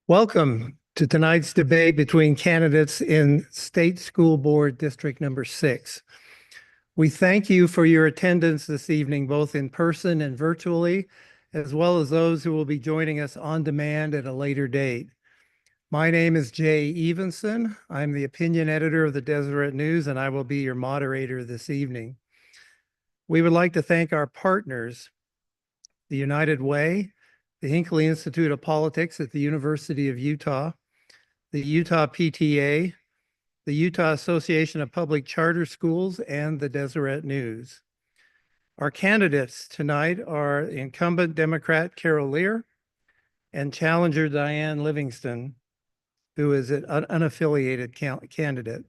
Welcome to tonight's debate between candidates in State School Board District Number 6. We thank you for your attendance this evening, both in person and virtually, as well as those who will be joining us on demand at a later date. My name is Jay Evenson. I'm the opinion editor of the Deseret News, and I will be your moderator this evening. We would like to thank our partners, the United Way, the Hinckley Institute of Politics at the University of Utah, the Utah PTA, the Utah Association of Public Charter Schools, and the Deseret News. Our candidates tonight are incumbent Democrat Carol Lear and challenger Diane Livingston, who is an unaffiliated candidate.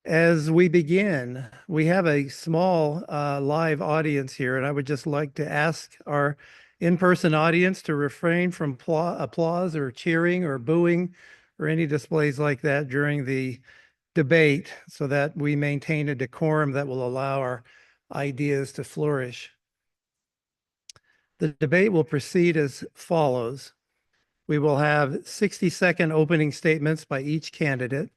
As we begin, we have a small live audience here, and I would just like to ask our in-person audience to refrain from applause or cheering or booing or any displays like that during the debate so that we maintain a decorum that will allow our ideas to flourish. The debate will proceed as follows. We will have 60-second opening statements by each candidate.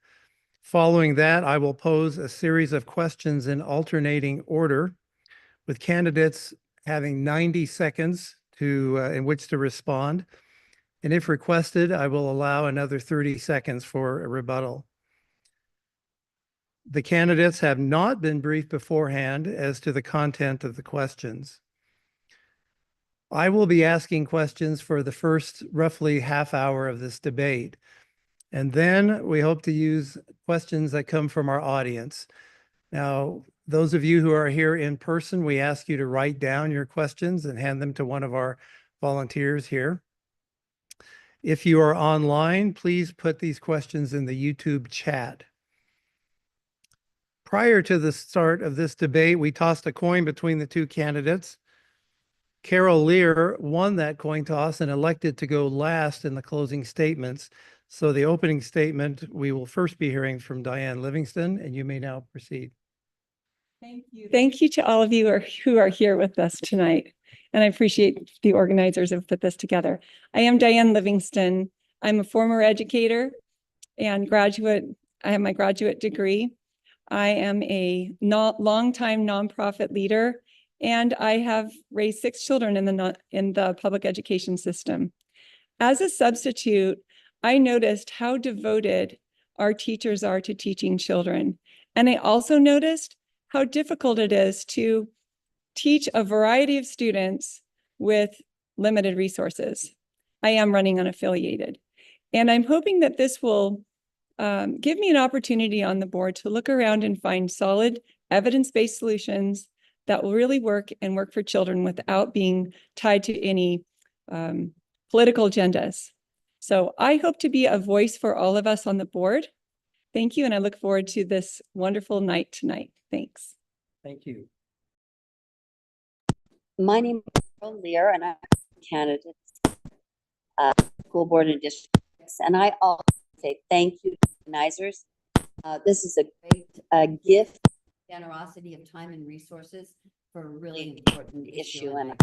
Following that, I will pose a series of questions in alternating order, with candidates having 90 seconds in which to respond. And if requested, I will allow another 30 seconds for a rebuttal. The candidates have not been briefed beforehand as to the content of the questions. I will be asking questions for the first roughly half hour of this debate. And then we hope to use questions that come from our audience. Now, those of you who are here in person, we ask you to write down your questions and hand them to one of our volunteers here. If you are online, please put these questions in the YouTube chat. Prior to the start of this debate, we tossed a coin between the two candidates. Carol Lear won that coin toss and elected to go last in the closing statements. So the opening statement, we will first be hearing from Diane Livingston, and you may now proceed. Thank you. Thank you to all of you who are here with us tonight. And I appreciate the organizers who have put this together. I am Diane Livingston. I'm a former educator and graduate. I have my graduate degree. I am a longtime nonprofit leader, and I have raised 6 children in the public education system. As a substitute, I noticed how devoted our teachers are to teaching children. And I also noticed how difficult it is to teach a variety of students with limited resources. I am running unaffiliated. And I'm hoping that this will give me an opportunity on the board to look around and find solid evidence-based solutions that will really work and work for children without being tied to any political agendas. So I hope to be a voice for all of us on the board. Thank you, and I look forward to this wonderful night tonight. Thanks. Thank you. My name is Carol Lear, and I'm a candidate school board and districts. And I also say thank you to organizers. This is a great gift, generosity of time and resources for a really important issue, and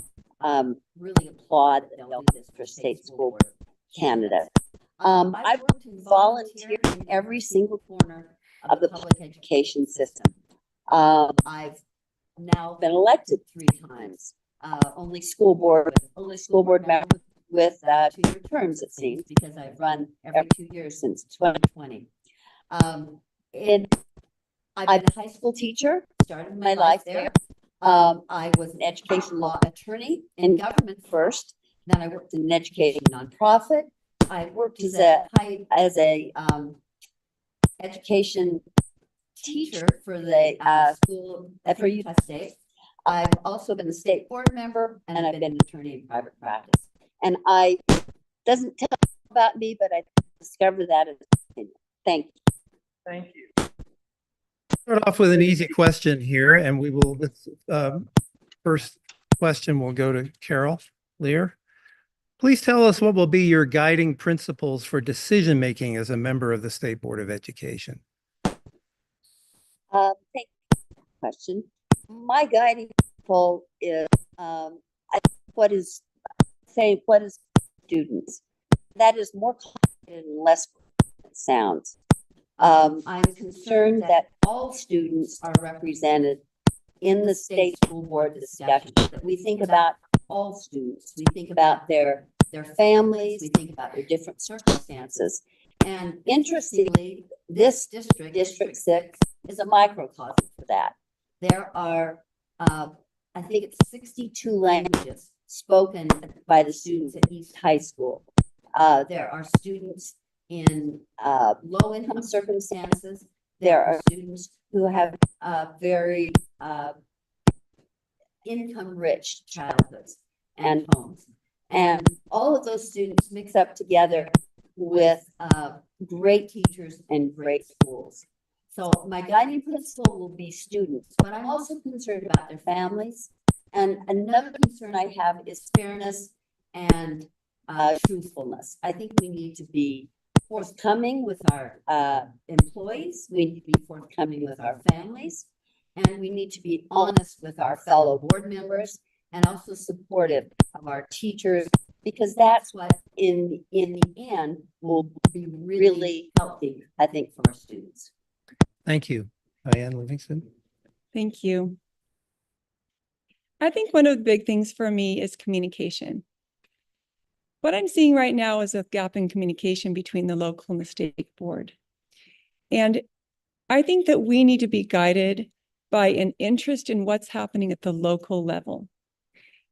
I really applaud that they'll do this for state school board candidates. I've worked and volunteered in every single corner of the public education system. I've now been elected 3 times. Only school board member with 2-year terms, it seems, because I've run every 2 years since 2020. I've been a high school teacher, started my life there. I was an education law attorney in government first. Then I worked in an education nonprofit. I worked as a education teacher for the school for Utah State. I've also been a state board member, and I've been an attorney in private practice. And doesn't tell about me, but I discovered that as opinion. Thank you. Thank you. Start off with an easy question here, and we will. This first question will go to Carol Lear. Please tell us what will be your guiding principles for decision making as a member of the State Board of Education. Thank you for the question. My guiding principle is what is say what is students. That is more complicated and less than it sounds. I'm concerned that all students are represented in the state school board discussion, that we think about all students. We think about their families, we think about their different circumstances. And interestingly, this district, District 6, is a microcosm for that. There are, I think it's 62 languages spoken by the students at East High School. There are students in low-income circumstances. There are students who have very income-rich childhoods and homes. And all of those students mix up together with great teachers and great schools. So my guiding principle will be students, but I'm also concerned about their families. And another concern I have is fairness and truthfulness. I think we need to be forthcoming with our employees. We need to be forthcoming with our families. And we need to be honest with our fellow board members and also supportive of our teachers, because that's what in the end will be really healthy, I think, for our students. Thank you, Diane Livingston. Thank you. I think one of the big things for me is communication. What I'm seeing right now is a gap in communication between the local and the state board. And I think that we need to be guided by an interest in what's happening at the local level.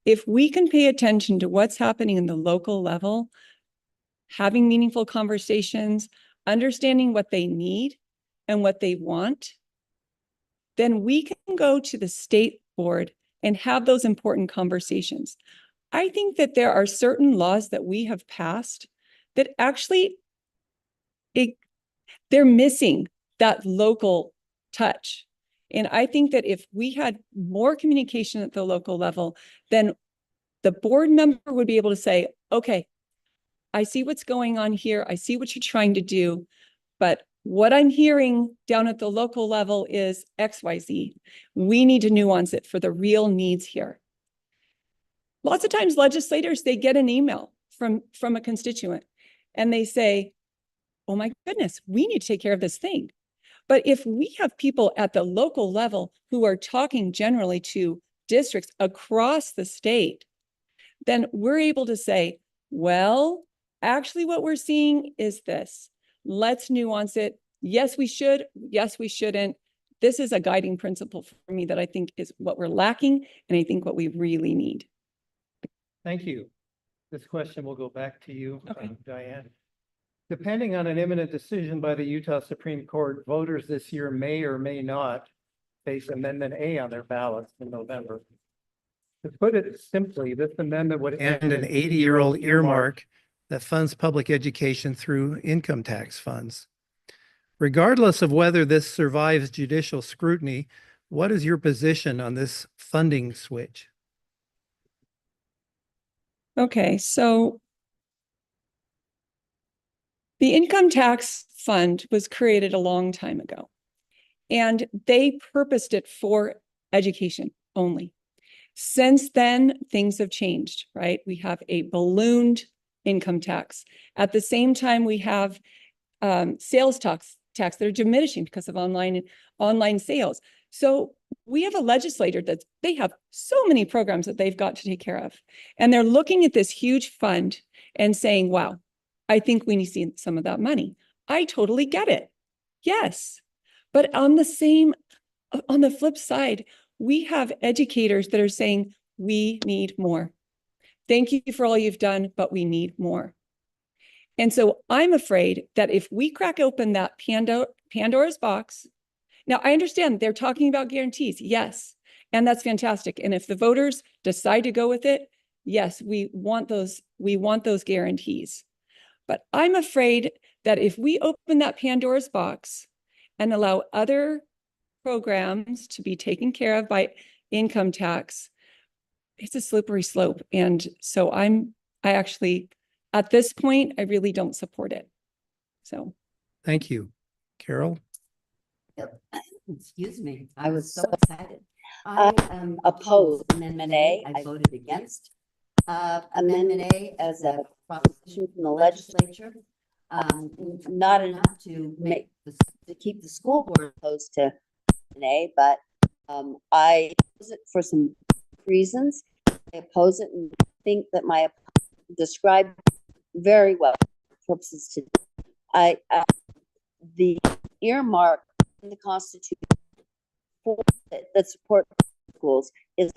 If we can pay attention to what's happening in the local level, having meaningful conversations, understanding what they need and what they want, then we can go to the state board and have those important conversations. I think that there are certain laws that we have passed that actually they're missing that local touch. And I think that if we had more communication at the local level, then the board member would be able to say, okay, I see what's going on here. I see what you're trying to do, but what I'm hearing down at the local level is XYZ. We need to nuance it for the real needs here. Lots of times legislators, they get an email from a constituent and they say, oh my goodness, we need to take care of this thing. But if we have people at the local level who are talking generally to districts across the state, then we're able to say, well, actually what we're seeing is this. Let's nuance it. Yes, we should. Yes, we shouldn't. This is a guiding principle for me that I think is what we're lacking and I think what we really need. Thank you. This question will go back to you, Okay. Diane. Depending on an imminent decision by the Utah Supreme Court, voters this year may or may not face Amendment A on their ballots in November. To put it simply, this amendment would end an 80-year-old earmark that funds public education through income tax funds. Regardless of whether this survives judicial scrutiny, what is your position on this funding switch? Okay, so the income tax fund was created a long time ago, and they purposed it for education only. Since then, things have changed, right? We have a ballooned income tax. At the same time, we have sales tax that are diminishing because of online sales. So we have a legislator that they have so many programs that they've got to take care of. And they're looking at this huge fund and saying, wow, I think we need to see some of that money. I totally get it. Yes. But on the flip side, we have educators that are saying, we need more. Thank you for all you've done, but we need more. And so I'm afraid that if we crack open that Pandora's box, now I understand they're talking about guarantees. Yes. And that's fantastic. And if the voters decide to go with it, yes, we want those guarantees. But I'm afraid that if we open that Pandora's box and allow other programs to be taken care of by income tax, it's a slippery slope. And so I actually, at this point, I really don't support it. So. Thank you. Carol? Excuse me. I was so excited. I am opposed Amendment A. I voted against. Amendment A as a proposition from the legislature. Not enough to keep the school board opposed to Amendment A, but I oppose it for some reasons. I oppose it and think that my opponent described very well purposes to the earmark in the Constitution for that support schools is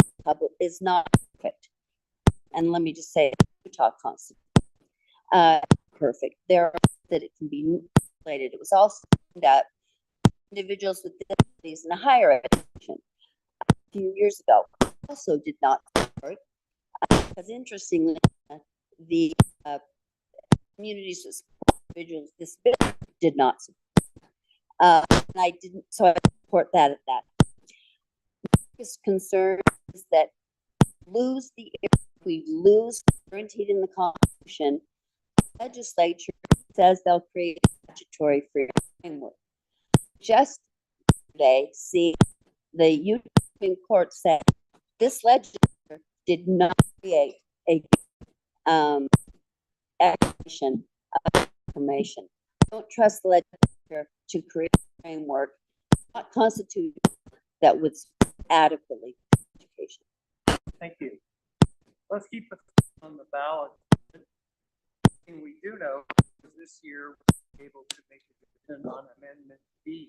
not perfect. And let me just say, Utah Constitution, perfect. There are that it can be manipulated. It was also aimed at individuals with disabilities in higher education a few years ago. Also did not support, because interestingly, the communities with individuals with disabilities did not support. And I didn't, so I support that at that. My biggest concern is that we lose guaranteed in the Constitution. The legislature says they'll create a statutory framework. Just today, see the Utah Supreme Court said this legislature did not create a explanation of information. Don't trust the legislature to create a framework not constituted that would adequately education. Thank you. Let's keep it on the ballot. And we do know this year we're able to make a decision on Amendment B.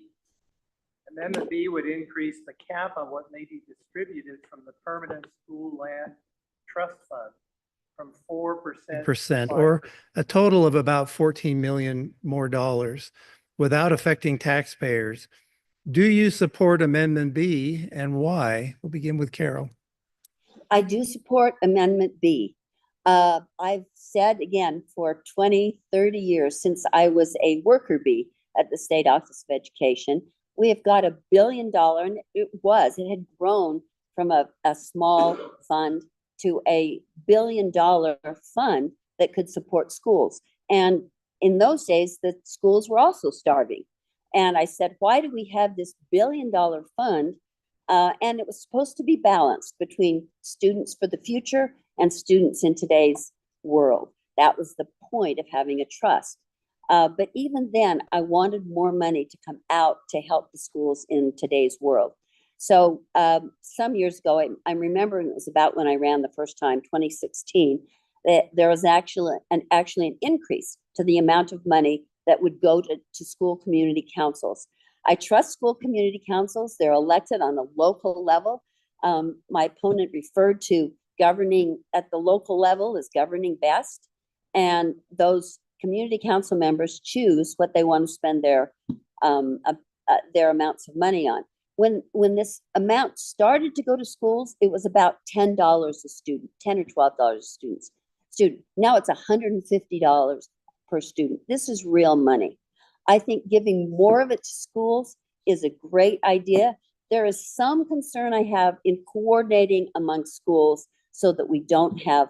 Amendment B would increase the cap on what may be distributed from the Permanent School Land Trust Fund from 4% or a total of about 14 million more dollars without affecting taxpayers. Do you support Amendment B and why? We'll begin with Carol. I do support Amendment B. I've said again for 20, 30 years since I was a worker bee at the State Office of Education, we have got $1 billion, and it had grown from a small fund to $1 billion fund that could support schools. And in those days, the schools were also starving. And I said, why do we have this $1 billion fund? And it was supposed to be balanced between students for the future and students in today's world. That was the point of having a trust. But even then, I wanted more money to come out to help the schools in today's world. So some years ago, I'm remembering it was about when I ran the first time, 2016, that there was actually an increase to the amount of money that would go to school community councils. I trust school community councils. They're elected on a local level. My opponent referred to governing at the local level as governing best. And those community council members choose what they want to spend their amounts of money on. When this amount started to go to schools, it was about $10 a student, $10 or $12 a student. Now it's $150 per student. This is real money. I think giving more of it to schools is a great idea. There is some concern I have in coordinating among schools so that we don't have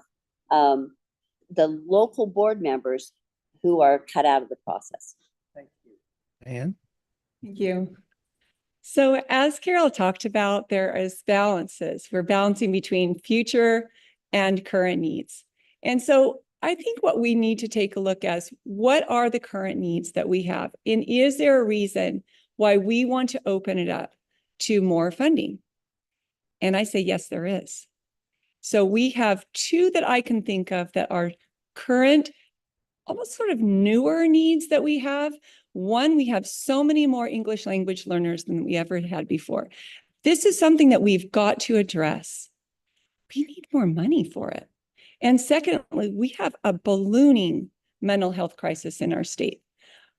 the local board members who are cut out of the process. Thank you. Anne? Thank you. So as Carol talked about, there is balances. We're balancing between future and current needs. And so I think what we need to take a look at is what are the current needs that we have? And is there a reason why we want to open it up to more funding? And I say, yes, there is. So we have two that I can think of that are current, almost sort of newer needs that we have. One, we have so many more English language learners than we ever had before. This is something that we've got to address. We need more money for it. And secondly, we have a ballooning mental health crisis in our state.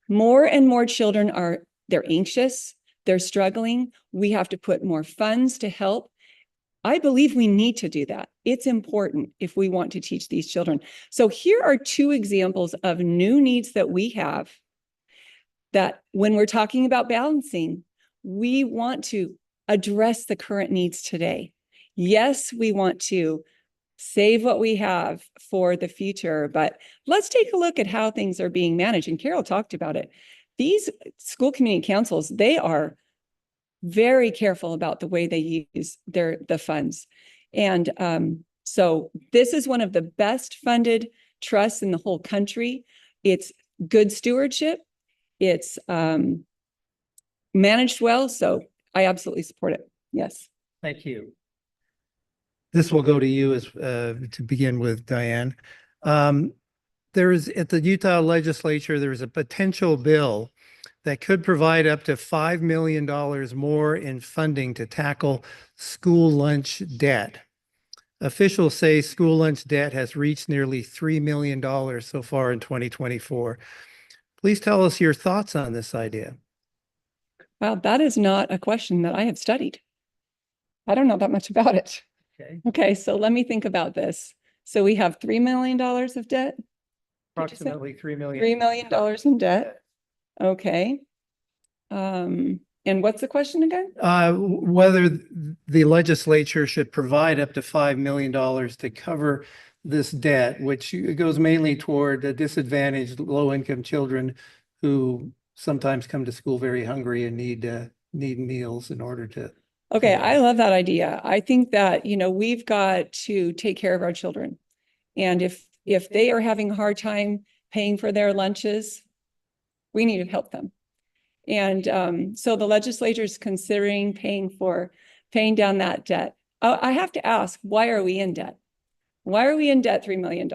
More and more children they're anxious, they're struggling. We have to put more funds to help. I believe we need to do that. It's important if we want to teach these children. So here are two examples of new needs that we have that when we're talking about balancing, we want to address the current needs today. Yes, we want to save what we have for the future, but let's take a look at how things are being managed. And Carol talked about it. These school community councils, they are very careful about the way they use the funds. And So this is one of the best funded trusts in the whole country. It's good stewardship. It's managed well. So I absolutely support it. Yes. Thank you. This will go to you as to begin with, Diane. There is at the Utah legislature, there is a potential bill that could provide up to $5 million more in funding to tackle school lunch debt. Officials say school lunch debt has reached nearly $3 million so far in 2024. Please tell us your thoughts on this idea. Wow, that is not a question that I have studied. I don't know that much about it. Okay, so let me think about this. So we have $3 million of debt? Approximately $3 million. $3 million in debt. Okay. And what's the question again? Whether the legislature should provide up to $5 million to cover this debt, which goes mainly toward the disadvantaged low-income children who sometimes come to school very hungry and need meals in order to. Okay, I love that idea. I think that, you know, we've got to take care of our children. And if they are having a hard time paying for their lunches, we need to help them. And so the legislature is considering paying down that debt. I have to ask, why are we in debt? Why are we in debt $3 million?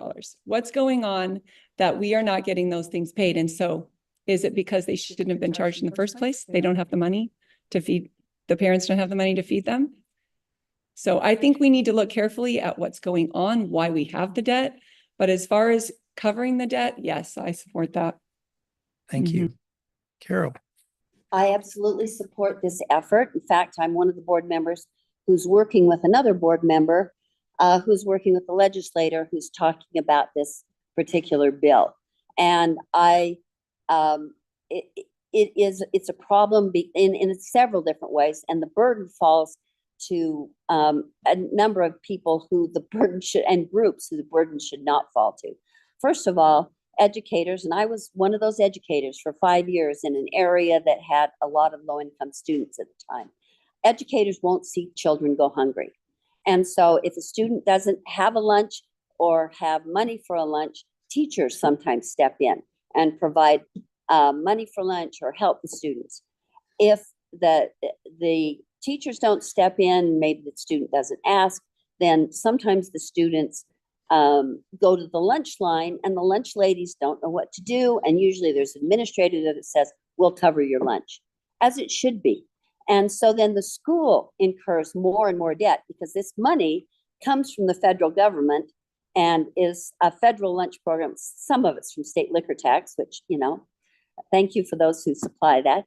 What's going on that we are not getting those things paid? And so is it because they shouldn't have been charged in the first place? They don't have the money to feed, the parents don't have the money to feed them. So I think we need to look carefully at what's going on, why we have the debt. But as far as covering the debt, yes, I support that. Thank you. Carol. I absolutely support this effort. In fact, I'm one of the board members who's working with another board member who's working with the legislator who's talking about this particular bill. And it's a problem in several different ways, and the burden falls to a number of people who the burden should, and groups who the burden should not fall to. First of all, educators, and I was one of those educators for 5 years in an area that had a lot of low-income students at the time. Educators won't see children go hungry. And so if a student doesn't have a lunch or have money for a lunch, teachers sometimes step in and provide money for lunch or help the students. If the teachers don't step in, maybe the student doesn't ask, then sometimes the students go to the lunch line and the lunch ladies don't know what to do. And usually there's an administrator that says, we'll cover your lunch, as it should be. And so then the school incurs more and more debt because this money comes from the federal government and is a federal lunch program. Some of it's from state liquor tax, which, you know, thank you for those who supply that.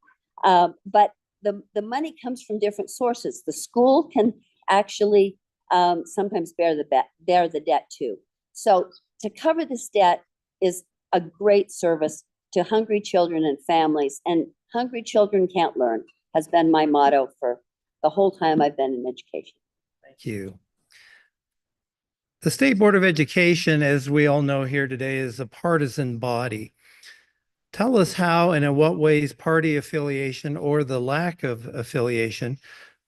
But the money comes from different sources. The school can actually sometimes bear the debt too. So to cover this debt is a great service to hungry children and families. And hungry children can't learn has been my motto for the whole time I've been in education. Thank you. The State Board of Education, as we all know here today, is a partisan body. Tell us how and in what ways party affiliation or the lack of affiliation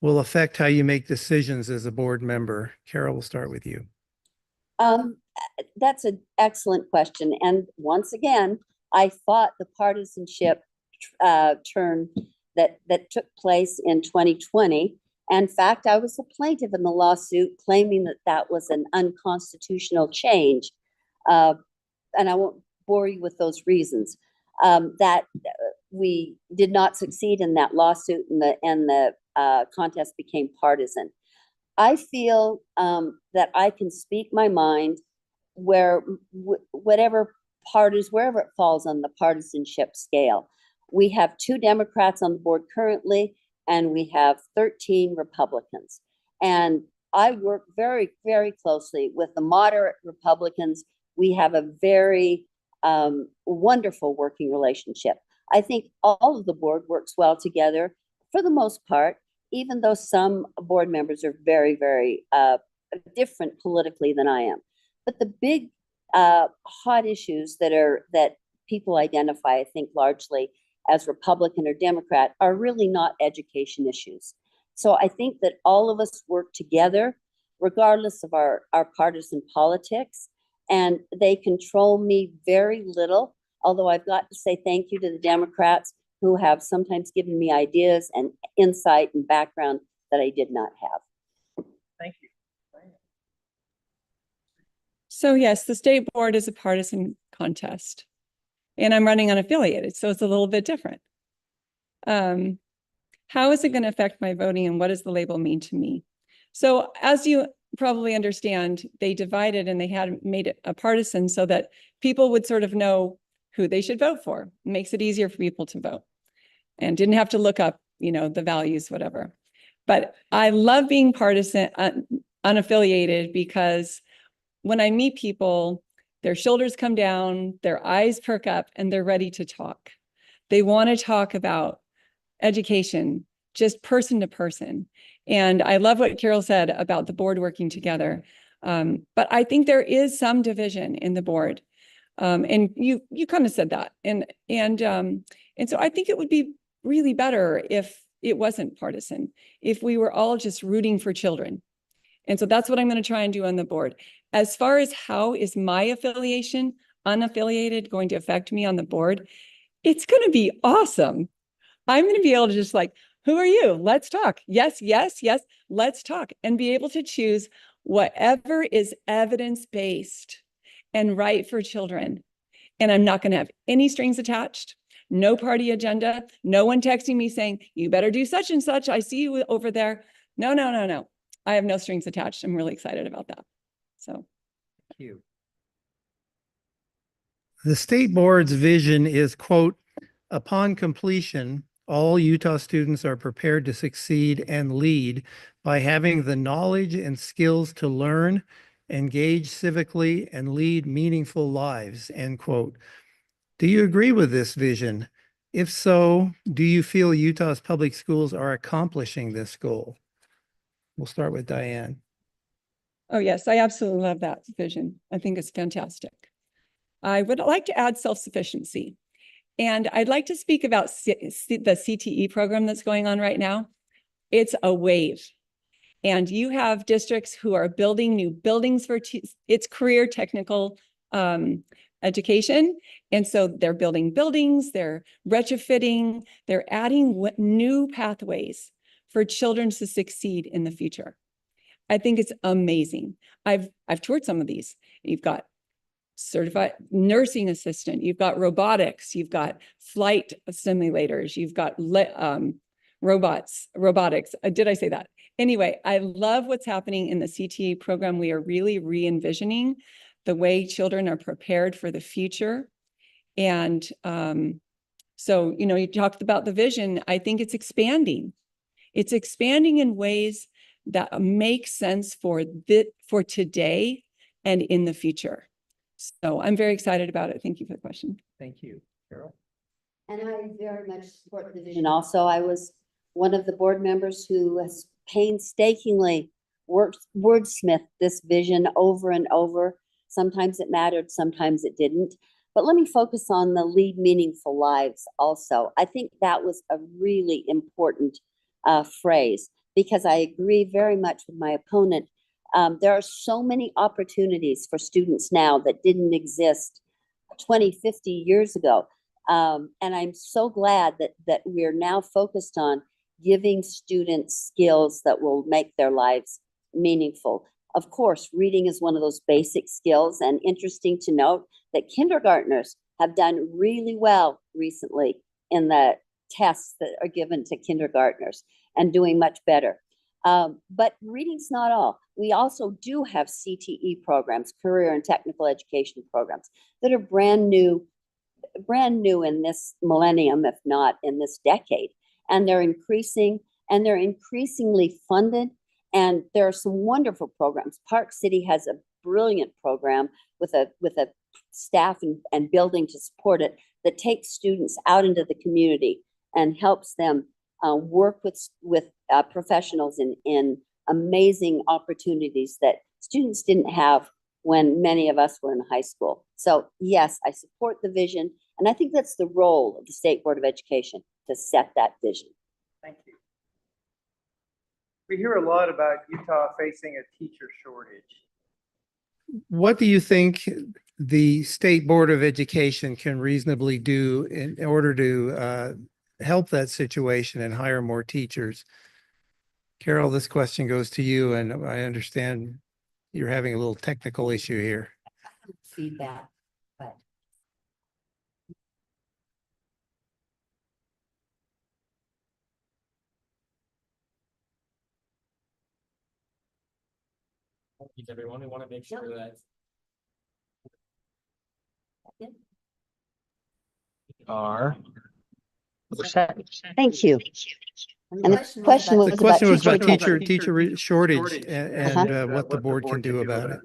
will affect how you make decisions as a board member. Carol, we'll start with you. That's an excellent question. And once again, I fought the partisanship turn that took place in 2020. In fact, I was a plaintiff in the lawsuit claiming that that was an unconstitutional change. And I won't bore you with those reasons. That we did not succeed in that lawsuit and the contest became partisan. I feel that I can speak my mind whatever parties, wherever it falls on the partisanship scale. We have 2 Democrats on the board currently, and we have 13 Republicans. And I work very, very closely with the moderate Republicans. We have a very wonderful working relationship. I think all of the board works well together for the most part, even though some board members are very, very different politically than I am. But the big hot issues that people identify, I think, largely as Republican or Democrat are really not education issues. So I think that all of us work together regardless of our partisan politics. And they control me very little, although I've got to say thank you to the Democrats who have sometimes given me ideas and insight and background that I did not have. Thank you. So yes, the state board is a partisan contest, and I'm running unaffiliated, so it's a little bit different. How is it going to affect my voting, and what does the label mean to me? So as you probably understand, they divided and they had made it a partisan so that people would sort of know who they should vote for. It makes it easier for people to vote and didn't have to look up, the values, whatever. But I love being partisan, unaffiliated, because when I meet people, their shoulders come down, their eyes perk up, and they're ready to talk. They want to talk about education, just person to person. And I love what Carol said about the board working together. But I think there is some division in the board. And you kind of said that. And so I think it would be really better if it wasn't partisan, if we were all just rooting for children. And so that's what I'm going to try and do on the board. As far as how is my affiliation, unaffiliated, going to affect me on the board, it's going to be awesome. I'm going to be able to just who are you? Let's talk. Yes, yes, yes. Let's talk, and be able to choose whatever is evidence-based and right for children. And I'm not going to have any strings attached, no party agenda, no one texting me saying, you better do such and such. I see you over there. No, no, no, no. I have no strings attached. I'm really excited about that. So. Thank you. The state board's vision is, quote, upon completion, all Utah students are prepared to succeed and lead by having the knowledge and skills to learn, engage civically, and lead meaningful lives, end quote. Do you agree with this vision? If so, do you feel Utah's public schools are accomplishing this goal? We'll start with Diane. Oh, yes, I absolutely love that vision. I think it's fantastic. I would like to add self-sufficiency. And I'd like to speak about the CTE program that's going on right now. It's a wave. And you have districts who are building new buildings for its career technical education. And so they're building buildings, they're retrofitting, they're adding new pathways for children to succeed in the future. I think it's amazing. I've toured some of these. You've got certified nursing assistant, you've got robotics, you've got flight simulators, you've got robotics. Did I say that? Anyway, I love what's happening in the CTE program. We are really re-envisioning the way children are prepared for the future. And so, you talked about the vision. I think it's expanding. It's expanding in ways that make sense for today and in the future. So I'm very excited about it. Thank you for the question. Thank you, Carol. And I very much support the vision. Also, I was one of the board members who has painstakingly wordsmithed this vision over and over. Sometimes it mattered, sometimes it didn't. But let me focus on the lead meaningful lives also. I think that was a really important phrase, because I agree very much with my opponent. There are so many opportunities for students now that didn't exist 20, 50 years ago. And I'm so glad that we're now focused on giving students skills that will make their lives meaningful. Of course, reading is one of those basic skills, and interesting to note that kindergartners have done really well recently in the tests that are given to kindergartners and doing much better. But reading's not all. We also do have CTE programs, career and technical education programs, that are brand new in this millennium, if not in this decade. And they're increasing, and they're increasingly funded. And there are some wonderful programs. Park City has a brilliant program with a staff and building to support it that takes students out into the community and helps them work with professionals in amazing opportunities that students didn't have when many of us were in high school. So yes, I support the vision. And I think that's the role of the State Board of Education, to set that vision. Thank you. We hear a lot about Utah facing a teacher shortage. What do you think the State Board of Education can reasonably do in order to help that situation and hire more teachers? Carol, this question goes to you, and I understand you're having a little technical issue here. Feedback, but. Everyone, we want to make sure that are. Thank you. And the question was The question was about teacher teacher shortage and Uh-huh. what the board can do about it.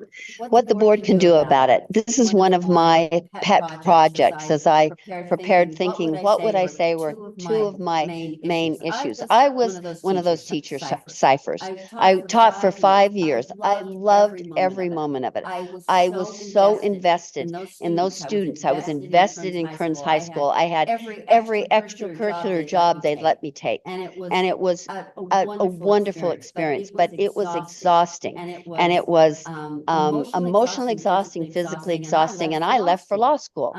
what the board can do about it. This is one of my pet projects as I prepared thinking, what would I say were two of my main issues? I was one of those teacher ciphers. I taught for 5 years. I loved every moment of it. I was so invested in those students. I was invested in Kearns High School. I had every extracurricular job they'd let me take. And it was a wonderful experience, but it was exhausting. And it was emotionally exhausting, physically exhausting. And I left for law school,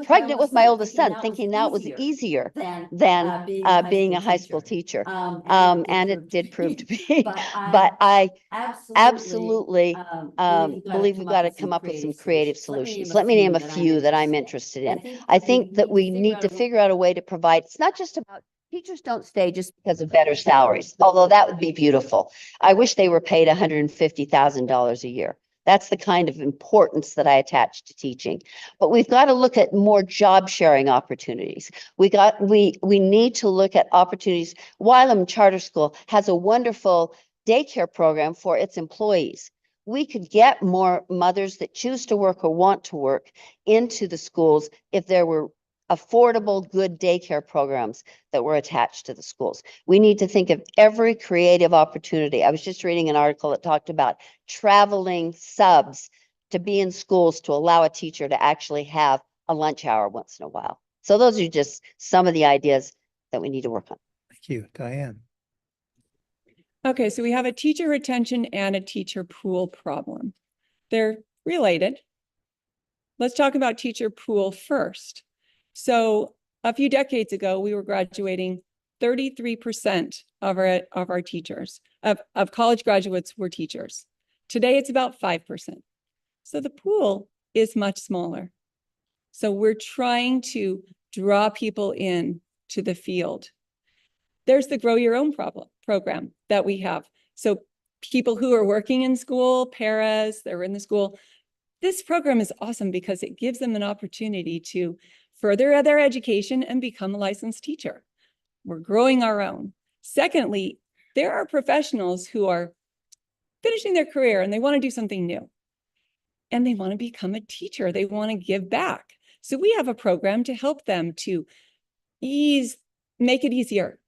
pregnant with my oldest son, thinking that was easier than being a high school teacher. And it did prove to be. But I absolutely believe we've got to come up with some creative solutions. Let me name a few that I'm interested in. I think that we need to figure out a way to provide, it's not just about teachers don't stay just because of better salaries, although that would be beautiful. I wish they were paid $150,000 a year. That's the kind of importance that I attach to teaching. But we've got to look at more job sharing opportunities. We need to look at opportunities. Wylam Charter School has a wonderful daycare program for its employees. We could get more mothers that choose to work or want to work into the schools if there were affordable, good daycare programs that were attached to the schools. We need to think of every creative opportunity. I was just reading an article that talked about traveling subs to be in schools to allow a teacher to actually have a lunch hour once in a while. So those are just some of the ideas that we need to work on. Thank you, Diane. Okay, so we have a teacher retention and a teacher pool problem. They're related. Let's talk about teacher pool first. So a few decades ago, we were graduating 33% of our teachers, of college graduates were teachers. Today, it's about 5%. So the pool is much smaller. So we're trying to draw people in to the field. There's the Grow Your Own program that we have. So people who are working in school, paras, they're in the school. This program is awesome because it gives them an opportunity to further their education and become a licensed teacher. We're growing our own. Secondly, there are professionals who are finishing their career and they want to do something new. And they want to become a teacher. They want to give back. So we have a program to help them to make it easier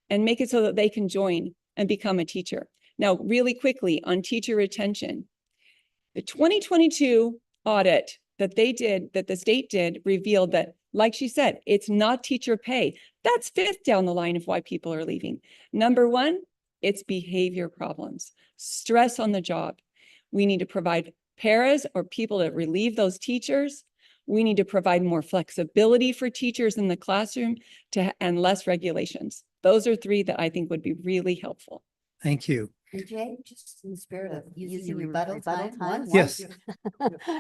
and make it so that they can join and become a teacher. Now, really quickly on teacher retention, the 2022 audit that the state did revealed that, like she said, it's not teacher pay. That's fifth down the line of why people are leaving. Number one, it's behavior problems, stress on the job. We need to provide paras or people that relieve those teachers. We need to provide more flexibility for teachers in the classroom and less regulations. Those are three that I think would be really helpful. Thank you. And Jay, just in the spirit of using rebuttal time. Yes.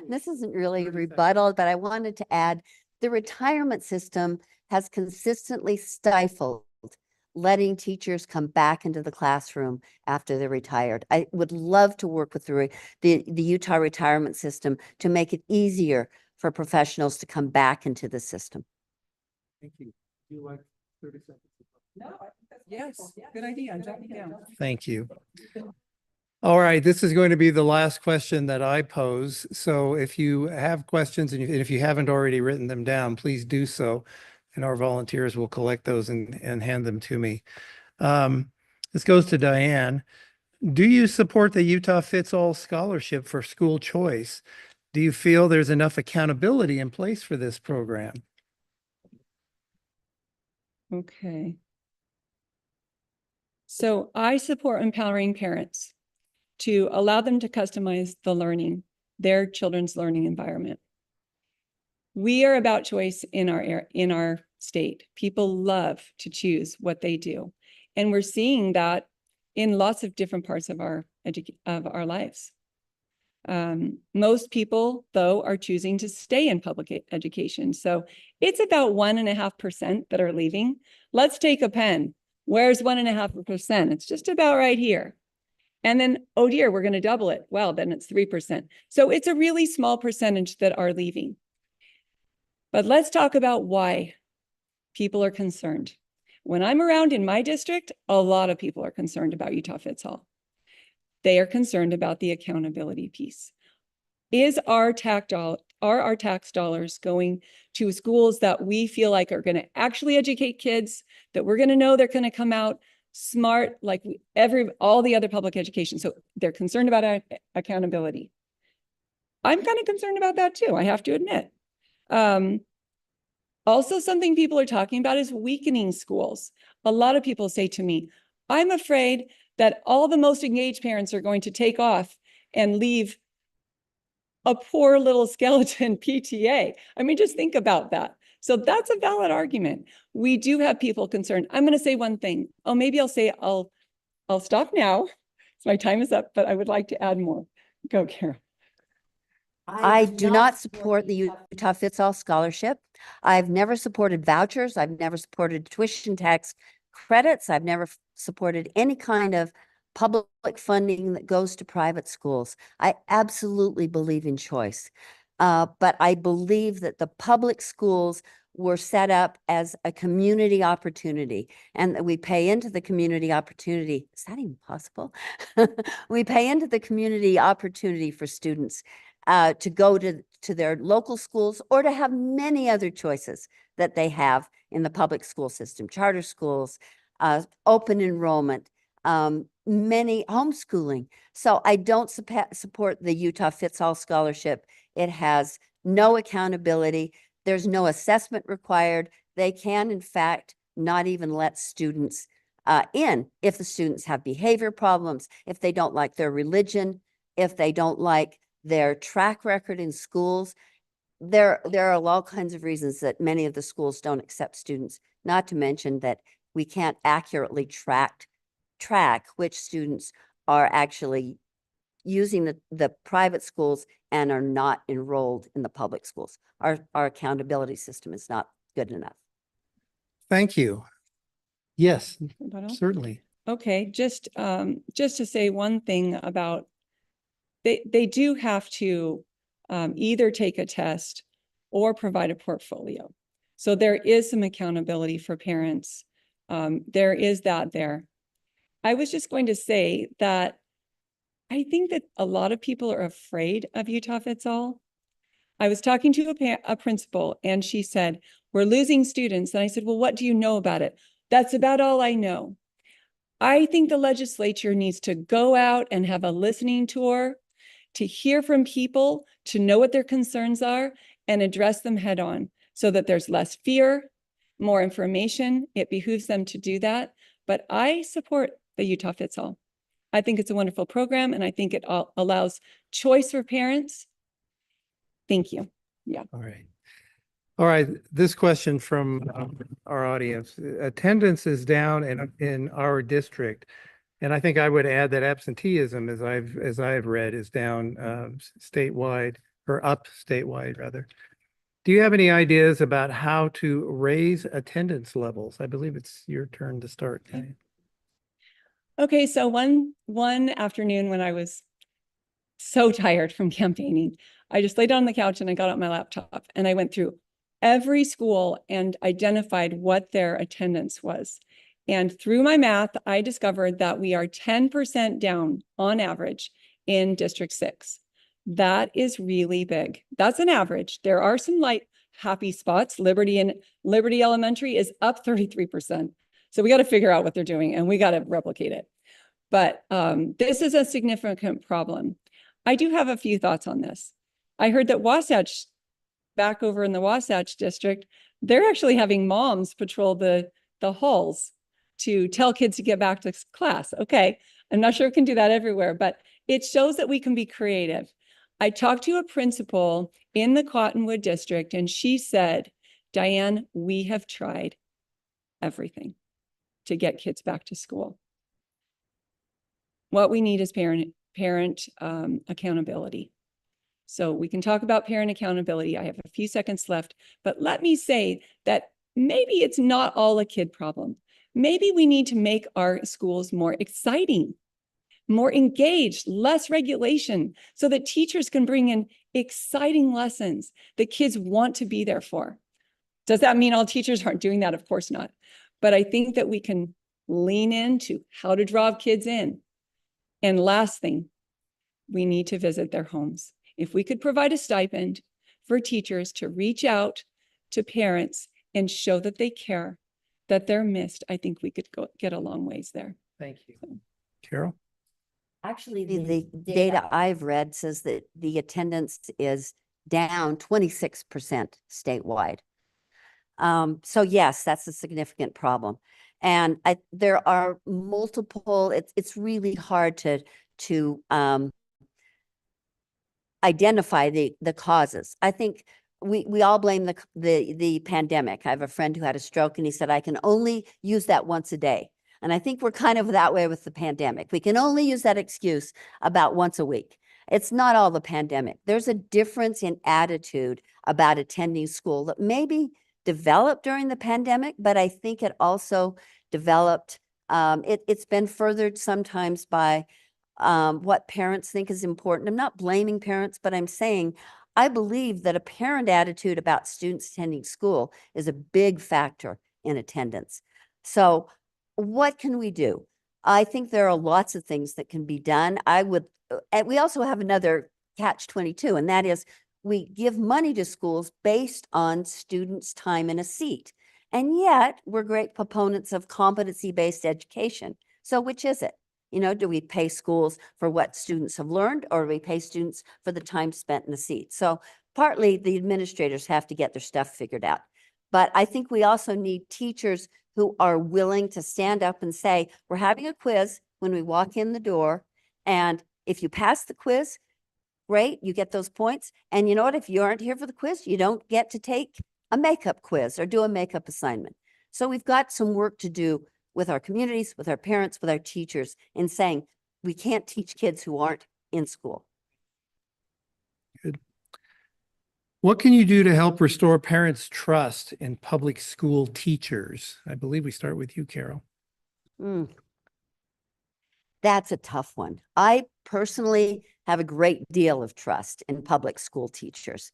This isn't really a rebuttal, but I wanted to add, the retirement system has consistently stifled letting teachers come back into the classroom after they're retired. I would love to work with the Utah retirement system to make it easier for professionals to come back into the system. Thank you. Do you like 30 seconds? No, yes, good idea. I'm jotting it down. Thank you. All right, this is going to be the last question that I pose. So if you have questions and if you haven't already written them down, please do so. And our volunteers will collect those and hand them to me. This goes to Diane. Do you support the Utah Fits All Scholarship for school choice? Do you feel there's enough accountability in place for this program? Okay. So I support empowering parents to allow them to customize the learning, their children's learning environment. We are about choice in our state. People love to choose what they do. And we're seeing that in lots of different parts of our lives. Most people, though, are choosing to stay in public education. So it's about 1.5% that are leaving. Let's take a pen. Where's 1.5%? It's just about right here. And then, oh dear, we're going to double it. Well, then it's 3%. So it's a really small percentage that are leaving. But let's talk about why people are concerned. When I'm around in my district, a lot of people are concerned about Utah Fits All. They are concerned about the accountability piece. Are our tax dollars going to schools that we feel like are going to actually educate kids, that we're going to know they're going to come out smart like all the other public education? So they're concerned about accountability. I'm kind of concerned about that too, I have to admit. Also, something people are talking about is weakening schools. A lot of people say to me, I'm afraid that all the most engaged parents are going to take off and leave a poor little skeleton PTA. I mean, just think about that. So that's a valid argument. We do have people concerned. I'm going to say one thing. Oh, maybe I'll stop now. My time is up, but I would like to add more. Go, Kara. I do not support the Utah Fits All scholarship. I've never supported vouchers. I've never supported tuition tax credits. I've never supported any kind of public funding that goes to private schools. I absolutely believe in choice. But I believe that the public schools were set up as a community opportunity, and that we pay into the community opportunity. Is that even possible? We pay into the community opportunity for students to go to their local schools, or to have many other choices that they have in the public school system, charter schools, open enrollment, many homeschooling. So I don't support the Utah Fits All scholarship. It has no accountability. There's no assessment required. They can, in fact, not even let students in if the students have behavior problems, if they don't like their religion, if they don't like their track record in schools. There are all kinds of reasons that many of the schools don't accept students, not to mention that we can't accurately track which students are actually using the private schools and are not enrolled in the public schools. Our accountability system is not good enough. Thank you. Yes, Rebuttal? certainly. Okay, just to say one thing about they do have to either take a test or provide a portfolio. So there is some accountability for parents. There is that there. I was just going to say that I think that a lot of people are afraid of Utah Fits All. I was talking to a principal, and she said, we're losing students. And I said, well, what do you know about it? That's about all I know. I think the legislature needs to go out and have a listening tour, to hear from people, to know what their concerns are, and address them head on, so that there's less fear, more information. It behooves them to do that. But I support the Utah Fits All. I think it's a wonderful program, and I think it allows choice for parents. Thank you. Yeah. All right. All right. This question from our audience. Attendance is down in our district. And I think I would add that absenteeism, as I've read, is down statewide, or up statewide rather. Do you have any ideas about how to raise attendance levels? I believe it's your turn to start. Okay, so one afternoon when I was so tired from campaigning, I just laid down on the couch and I got out my laptop and I went through every school and identified what their attendance was. And through my math, I discovered that we are 10% down on average in District 6. That is really big. That's an average. There are some light happy spots. Liberty Elementary is up 33%. So we got to figure out what they're doing and we got to replicate it. But this is a significant problem. I do have a few thoughts on this. I heard that Wasatch, back over in the Wasatch district, they're actually having moms patrol the halls to tell kids to get back to class. Okay, I'm not sure we can do that everywhere, but it shows that we can be creative. I talked to a principal in the Cottonwood district, and she said, Diane, we have tried everything to get kids back to school. What we need is parent accountability. So we can talk about parent accountability. I have a few seconds left, but let me say that maybe it's not all a kid problem. Maybe we need to make our schools more exciting, more engaged, less regulation, so that teachers can bring in exciting lessons that kids want to be there for. Does that mean all teachers aren't doing that? Of course not. But I think that we can lean into how to draw kids in. And last thing, we need to visit their homes. If we could provide a stipend for teachers to reach out to parents and show that they care, that they're missed, I think we could get a long ways there. Thank you. Carol? Actually, the data I've read says that the attendance is down 26% statewide. So yes, that's a significant problem. And there are multiple, it's really hard to identify the causes. I think we all blame the pandemic. I have a friend who had a stroke and he said, I can only use that once a day. And I think we're kind of that way with the pandemic. We can only use that excuse about once a week. It's not all the pandemic. There's a difference in attitude about attending school that maybe developed during the pandemic, but I think it also developed, it's been furthered sometimes by what parents think is important. I'm not blaming parents, but I'm saying I believe that a parent attitude about students attending school is a big factor in attendance. So what can we do? I think there are lots of things that can be done. And we also have another catch-22, and that is we give money to schools based on students' time in a seat. And yet we're great proponents of competency-based education. So which is it? You know, do we pay schools for what students have learned, or do we pay students for the time spent in the seat? So partly the administrators have to get their stuff figured out. But I think we also need teachers who are willing to stand up and say, we're having a quiz when we walk in the door. And if you pass the quiz, great, you get those points. And you know what? If you aren't here for the quiz, you don't get to take a makeup quiz or do a makeup assignment. So we've got some work to do with our communities, with our parents, with our teachers, in saying we can't teach kids who aren't in school. Good. What can you do to help restore parents' trust in public school teachers? I believe we start with you, Carol. That's a tough one. I personally have a great deal of trust in public school teachers.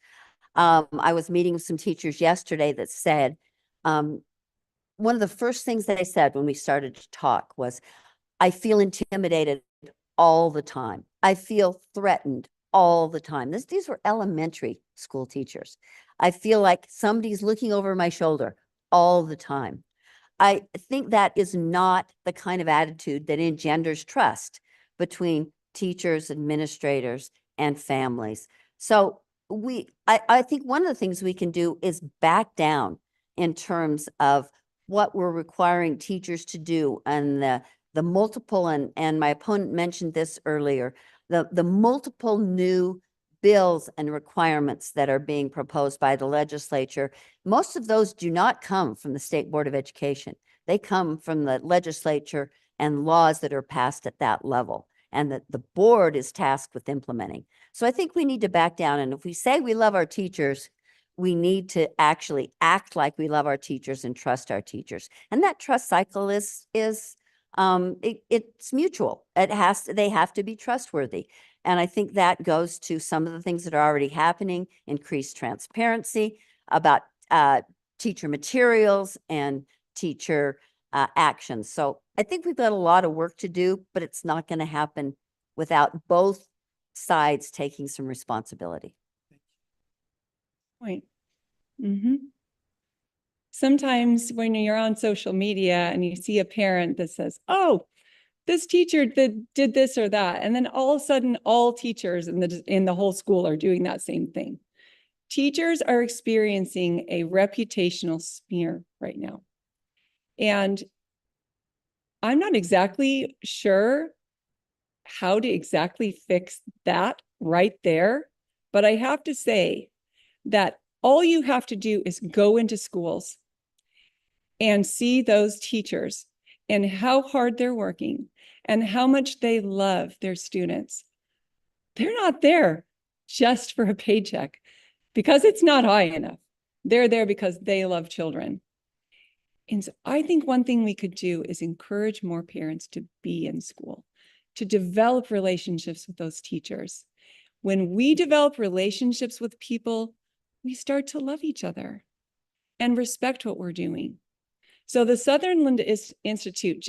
I was meeting with some teachers yesterday that said, one of the first things they said when we started to talk was, I feel intimidated all the time. I feel threatened all the time. These were elementary school teachers. I feel like somebody's looking over my shoulder all the time. I think that is not the kind of attitude that engenders trust between teachers, administrators, and families. So I think one of the things we can do is back down in terms of what we're requiring teachers to do, and the multiple, and my opponent mentioned this earlier, the multiple new bills and requirements that are being proposed by the legislature. Most of those do not come from the State Board of Education. They come from the legislature and laws that are passed at that level, and that the board is tasked with implementing. So I think we need to back down. And if we say we love our teachers, we need to actually act like we love our teachers and trust our teachers. And that trust cycle it's mutual. They have to be trustworthy. And I think that goes to some of the things that are already happening: increased transparency about teacher materials and teacher actions. So I think we've got a lot of work to do, but it's not going to happen without both sides taking some responsibility. Point. Sometimes when you're on social media and you see a parent that says, oh, this teacher did this or that, and then all of a sudden all teachers in the whole school are doing that same thing. Teachers are experiencing a reputational smear right now. And I'm not exactly sure how to exactly fix that right there, but I have to say that all you have to do is go into schools and see those teachers and how hard they're working and how much they love their students. They're not there just for a paycheck because it's not high enough. They're there because they love children. And so I think one thing we could do is encourage more parents to be in school, to develop relationships with those teachers. When we develop relationships with people, we start to love each other and respect what we're doing. So the Sutherland Institute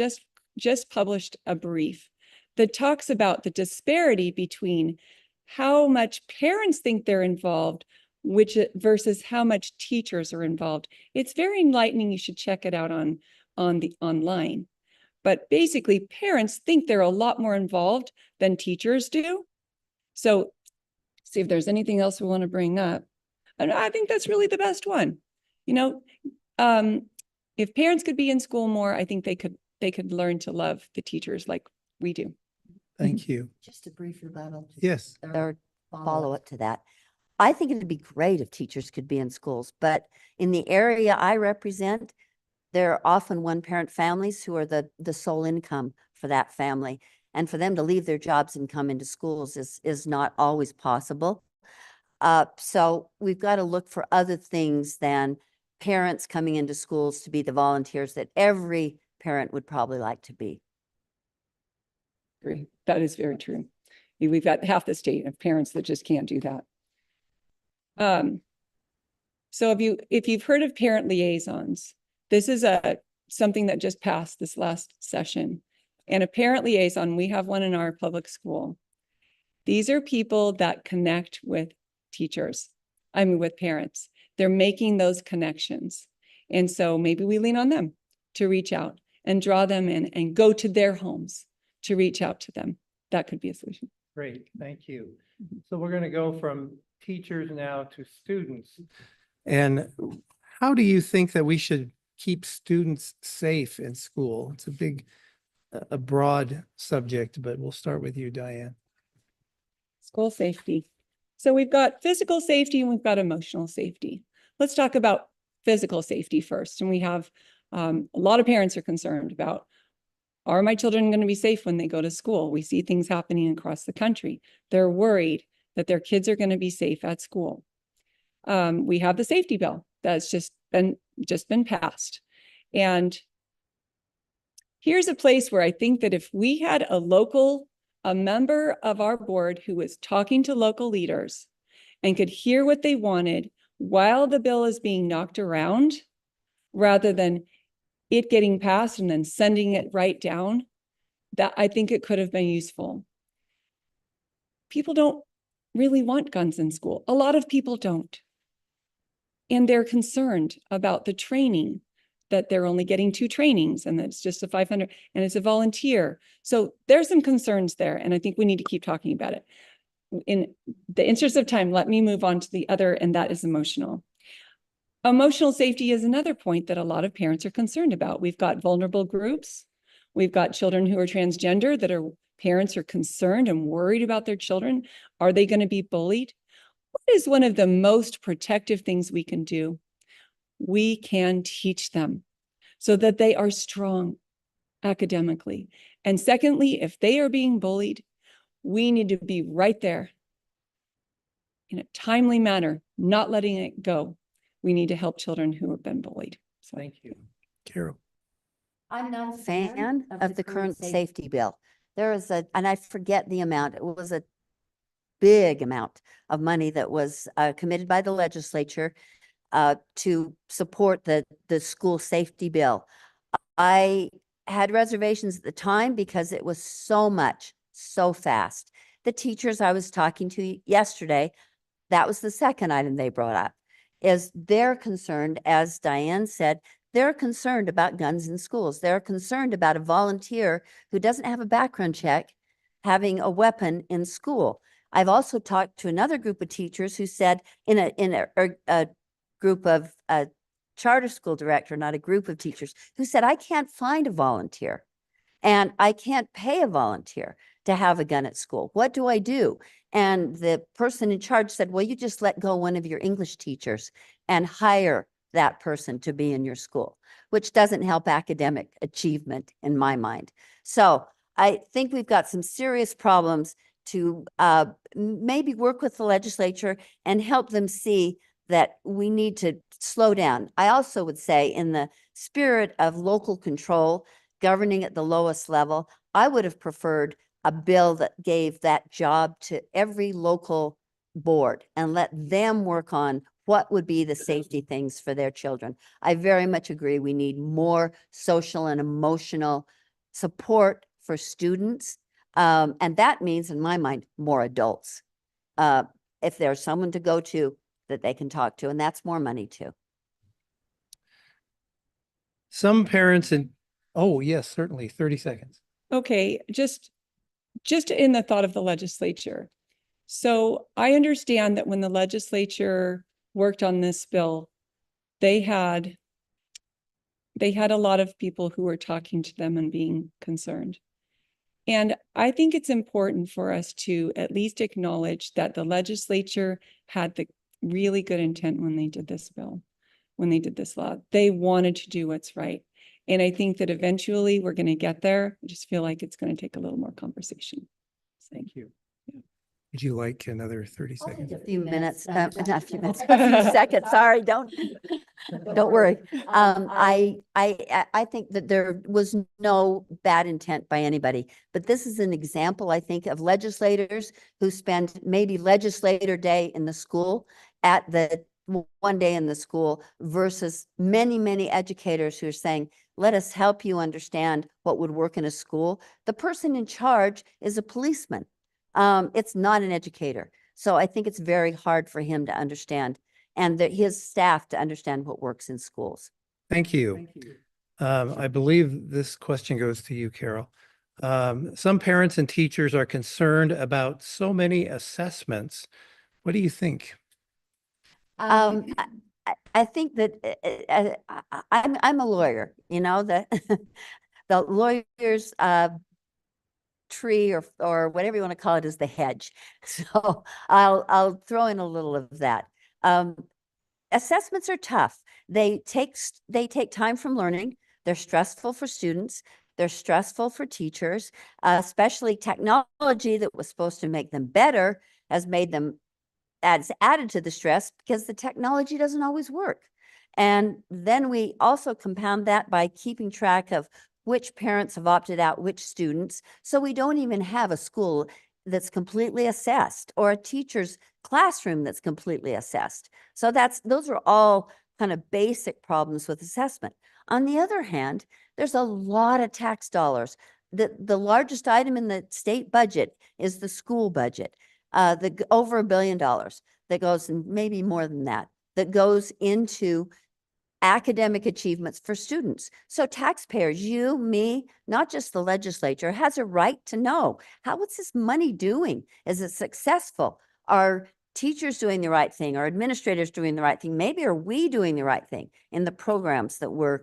just published a brief that talks about the disparity between how much parents think they're involved versus how much teachers are involved. It's very enlightening. You should check it out on the online. But basically, parents think they're a lot more involved than teachers do. So see if there's anything else we want to bring up. And I think that's really the best one. You know, if parents could be in school more, I think they could learn to love the teachers like we do. Thank you. Just a brief rebuttal. Yes. Or follow-up to that. I think it'd be great if teachers could be in schools, but in the area I represent, there are often one-parent families who are the sole income for that family. And for them to leave their jobs and come into schools is not always possible. So we've got to look for other things than parents coming into schools to be the volunteers that every parent would probably like to be. Agree. That is very true. We've got half the state of parents that just can't do that. So if you've heard of parent liaisons, this is something that just passed this last session. And a parent liaison, we have one in our public school. These are people that connect with teachers, with parents. They're making those connections. And so maybe we lean on them to reach out and draw them in and go to their homes to reach out to them. That could be a solution. Great, thank you. So we're going to go from teachers now to students. And how do you think that we should keep students safe in school? It's a broad subject, but we'll start with you, Diane. School safety. So we've got physical safety and we've got emotional safety. Let's talk about physical safety first. And we have a lot of parents are concerned about, are my children going to be safe when they go to school? We see things happening across the country. They're worried that their kids are going to be safe at school. We have the safety bill that's just been passed. And here's a place where I think that if we had a member of our board who was talking to local leaders and could hear what they wanted while the bill is being knocked around, rather than it getting passed and then sending it right down, that I think it could have been useful. People don't really want guns in school. A lot of people don't. And they're concerned about the training, that they're only getting 2 trainings and that it's just a 500 and it's a volunteer. So there's some concerns there. And I think we need to keep talking about it. In the interest of time, let me move on to the other, and that is emotional. Emotional safety is another point that a lot of parents are concerned about. We've got vulnerable groups. We've got children who are transgender parents are concerned and worried about their children. Are they going to be bullied? What is one of the most protective things we can do? We can teach them so that they are strong academically. And secondly, if they are being bullied, we need to be right there in a timely manner, not letting it go. We need to help children who have been bullied. So. Thank you. Carol. I'm not a fan of the current safety bill. There is and I forget the amount, it was a big amount of money that was committed by the legislature to support the school safety bill. I had reservations at the time because it was so much, so fast. The teachers I was talking to yesterday, that was the second item they brought up, is they're concerned, as Diane said, they're concerned about guns in schools. They're concerned about a volunteer who doesn't have a background check having a weapon in school. I've also talked to another group of teachers who said in a group of a charter school director, not a group of teachers, who said, I can't find a volunteer. and I can't pay a volunteer to have a gun at school. What do I do? And the person in charge said, well, you just let go one of your English teachers and hire that person to be in your school, which doesn't help academic achievement in my mind. So I think we've got some serious problems to maybe work with the legislature and help them see that we need to slow down. I also would say, in the spirit of local control, governing at the lowest level, I would have preferred a bill that gave that job to every local board and let them work on what would be the safety things for their children. I very much agree. We need more social and emotional support for students. And that means, in my mind, more adults. If there's someone to go to that they can talk to, and that's more money too. Some parents and, oh, yes, certainly, 30 seconds. Okay, just in the thought of the legislature. So I understand that when the legislature worked on this bill, they had a lot of people who were talking to them and being concerned. And I think it's important for us to at least acknowledge that the legislature had the really good intent when they did this bill, when they did this law. They wanted to do what's right. And I think that eventually we're going to get there. I just feel like it's going to take a little more conversation. Thank you. Would you like another 30 seconds? A few minutes, not a few minutes, a few seconds. Sorry, don't worry. I think that there was no bad intent by anybody, but this is an example, I think, of legislators who spend maybe legislator day in the school at the one day in the school versus many, many educators who are saying, let us help you understand what would work in a school. The person in charge is a policeman. It's not an educator. So I think it's very hard for him to understand and his staff to understand what works in schools. Thank you. I believe this question goes to you, Carol. Some parents and teachers are concerned about so many assessments. What do you think? I think that I'm a lawyer, you know, the lawyers tree or whatever you want to call it is the hedge. So I'll throw in a little of that. Assessments are tough. They take time from learning. They're stressful for students. They're stressful for teachers, especially technology that was supposed to make them better has made them added to the stress because the technology doesn't always work. And then we also compound that by keeping track of which parents have opted out, which students. So we don't even have a school that's completely assessed or a teacher's classroom that's completely assessed. So those are all kind of basic problems with assessment. On the other hand, there's a lot of tax dollars. The largest item in the state budget is the school budget, over $1 billion that goes, and maybe more than that goes into academic achievements for students. So taxpayers, you, me, not just the legislature, has a right to know, what's this money doing? Is it successful? Are teachers doing the right thing? Are administrators doing the right thing? Maybe are we doing the right thing in the programs that we're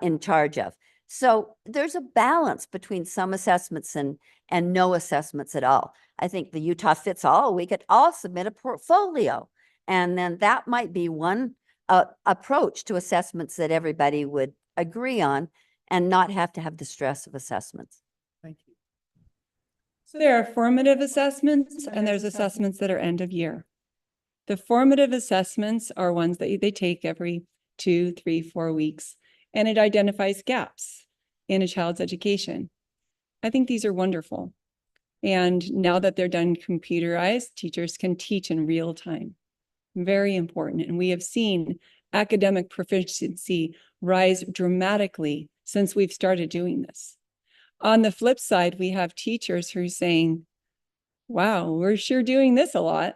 in charge of? So there's a balance between some assessments and no assessments at all. I think the Utah fits all. We could all submit a portfolio, and then that might be one approach to assessments that everybody would agree on and not have to have the stress of assessments. Thank you. So there are formative assessments and there's assessments that are end of year. The formative assessments are ones that they take every 2, 3, 4 weeks, and it identifies gaps in a child's education. I think these are wonderful. And now that they're done computerized, teachers can teach in real time. Very important. And we have seen academic proficiency rise dramatically since we've started doing this. On the flip side, we have teachers who are saying, wow, we're sure doing this a lot.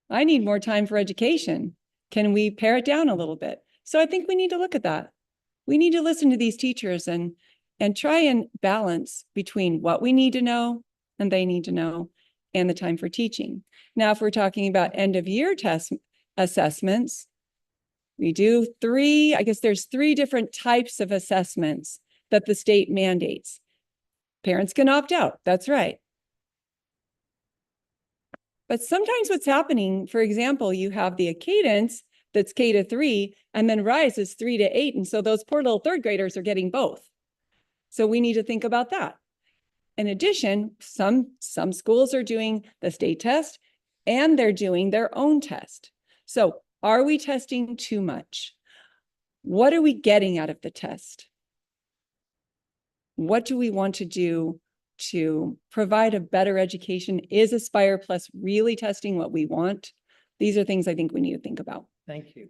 I need more time for education. Can we pare it down a little bit? So I think we need to look at that. We need to listen to these teachers and try and balance between what we need to know and they need to know and the time for teaching. Now, if we're talking about end of year test assessments, we do there's 3 different types of assessments that the state mandates. Parents can opt out. That's right. But sometimes what's happening, for example, you have the cadence that's K-3, and then Rise is 3-8. And so those poor little third graders are getting both. So we need to think about that. In addition, some schools are doing the state test and they're doing their own test. So are we testing too much? What are we getting out of the test? What do we want to do to provide a better education? Is Aspire Plus really testing what we want? These are things I think we need to think about. Thank you.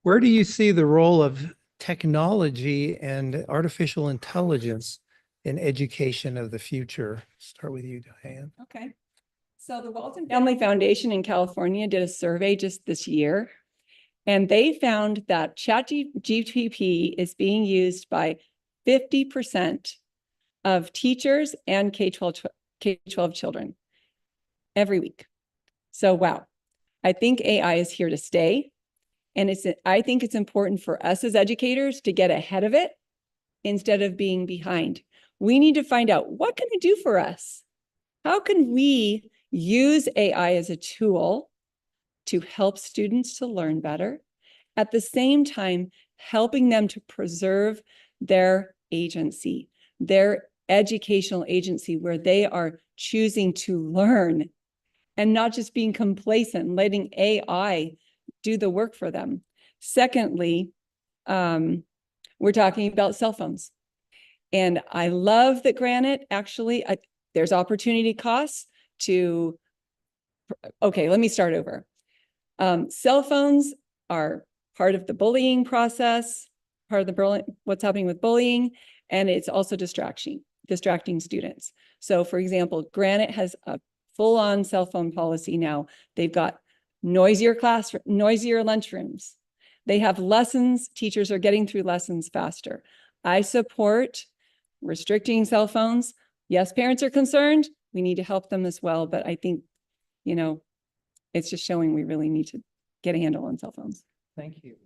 Where do you see the role of technology and artificial intelligence in education of the future? Start with you, Diane. Okay. So the Walton Family Foundation in California did a survey just this year, and they found that ChatGPT is being used by 50% of teachers and K-12 children every week. So, wow, I think AI is here to stay. And I think it's important for us as educators to get ahead of it instead of being behind. We need to find out, what can it do for us? How can we use AI as a tool to help students to learn better, at the same time helping them to preserve their agency, their educational agency, where they are choosing to learn and not just being complacent, letting AI do the work for them. Secondly, we're talking about cell phones. And I love that Granite actually, there's opportunity costs to, okay, let me start over. Cell phones are part of the bullying process, part of what's happening with bullying, and it's also distracting students. So for example, Granite has a full-on cell phone policy now. They've got noisier lunchrooms. They have lessons. Teachers are getting through lessons faster. I support restricting cell phones. Yes, parents are concerned. We need to help them as well. But I think, it's just showing we really need to get a handle on cell phones. Thank you.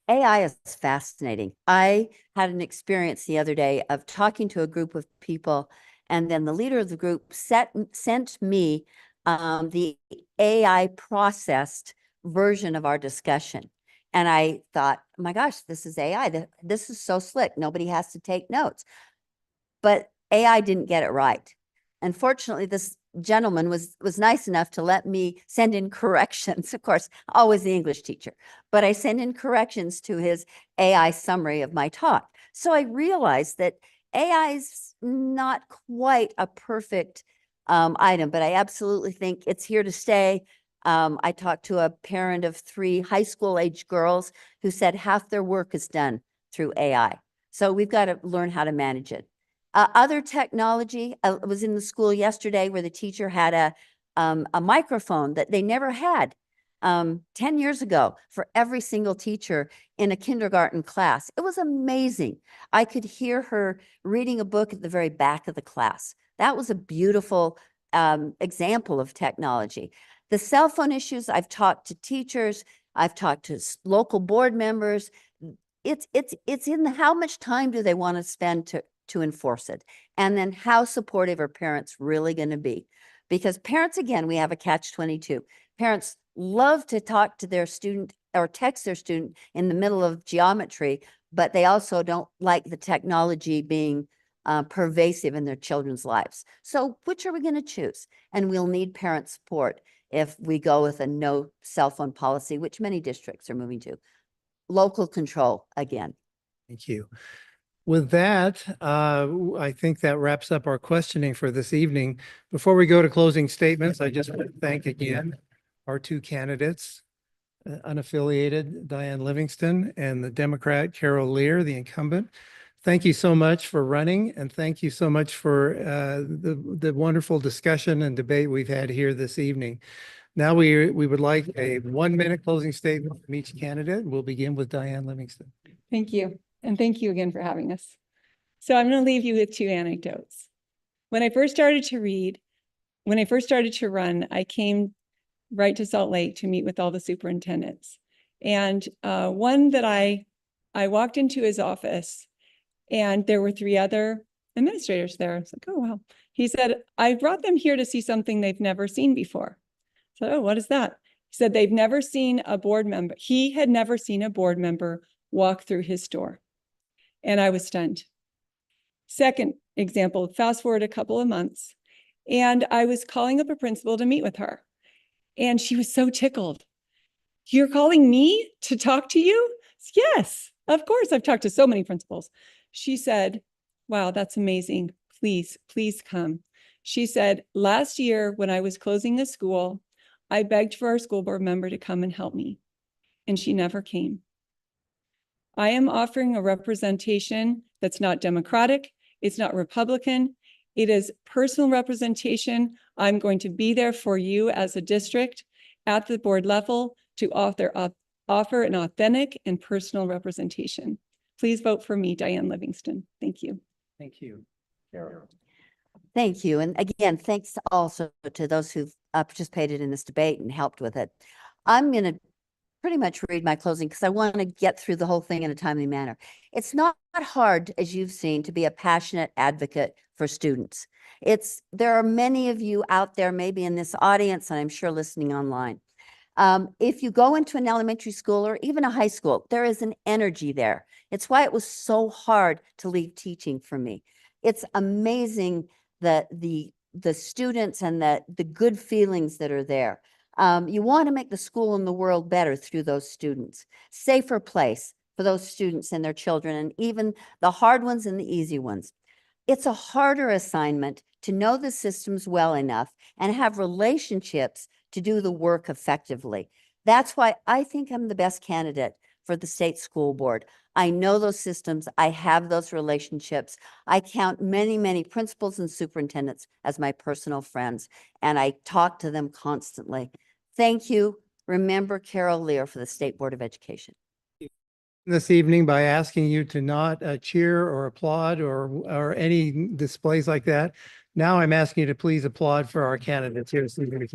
AI is fascinating. I had an experience the other day of talking to a group of people, and then the leader of the group sent me the AI processed version of our discussion. And I thought, oh my gosh, this is AI. This is so slick. Nobody has to take notes. But AI didn't get it right. Unfortunately, this gentleman was nice enough to let me send in corrections. Of course, always the English teacher, but I sent in corrections to his AI summary of my talk. So I realized that AI is not quite a perfect item, but I absolutely think it's here to stay. I talked to a parent of 3 high school age girls who said half their work is done through AI. So we've got to learn how to manage it. Other technology, I was in the school yesterday where the teacher had a microphone that they never had 10 years ago for every single teacher in a kindergarten class. It was amazing. I could hear her reading a book at the very back of the class. That was a beautiful example of technology. The cell phone issues, I've talked to teachers, I've talked to local board members. It's in how much time do they want to spend to enforce it? And then how supportive are parents really going to be? Because parents, again, we have a catch-22. Parents love to talk to their student or text their student in the middle of geometry, but they also don't like the technology being pervasive in their children's lives. So which are we going to choose? And we'll need parent support if we go with a no cell phone policy, which many districts are moving to. Local control again. Thank you. With that, I think that wraps up our questioning for this evening. Before we go to closing statements, I just want to thank again our 2 candidates, unaffiliated Diane Livingston and the Democrat Carol Lear, the incumbent. Thank you so much for running, and thank you so much for the wonderful discussion and debate we've had here this evening. Now we would like a 1-minute closing statement from each candidate. We'll begin with Diane Livingston. Thank you. And thank you again for having us. So I'm going to leave you with 2 anecdotes. When I first started to run, I came right to Salt Lake to meet with all the superintendents. And one that I walked into his office, And there were 3 other administrators there. I was like, oh, wow. He said, I brought them here to see something they've never seen before. I said, oh, what is that? He said they've never seen a board member. He had never seen a board member walk through his door. And I was stunned. Second example, fast forward a couple of months, and I was calling up a principal to meet with her. And she was so tickled. You're calling me to talk to you? Yes, of course. I've talked to so many principals. She said, wow, that's amazing. Please, please come. She said, last year when I was closing a school, I begged for our school board member to come and help me, and she never came. I am offering a representation that's not Democratic. It's not Republican. It is personal representation. I'm going to be there for you as a district at the board level to offer an authentic and personal representation. Please vote for me, Diane Livingston. Thank you. Thank you. Carol. Thank you. And again, thanks also to those who've participated in this debate and helped with it. I'm going to pretty much read my closing because I want to get through the whole thing in a timely manner. It's not hard, as you've seen, to be a passionate advocate for students. There are many of you out there, maybe in this audience, and I'm sure listening online. If you go into an elementary school or even a high school, there is an energy there. It's why it was so hard to leave teaching for me. It's amazing that the students and the good feelings that are there. You want to make the school and the world better through those students. Safer place for those students and their children, and even the hard ones and the easy ones. It's a harder assignment to know the systems well enough and have relationships to do the work effectively. That's why I think I'm the best candidate for the state school board. I know those systems. I have those relationships. I count many, many principals and superintendents as my personal friends, and I talk to them constantly. Thank you. Remember Carol Lear for the State Board of Education. This evening by asking you to not cheer or applaud or any displays like that. Now I'm asking you to please applaud for our candidates here this evening.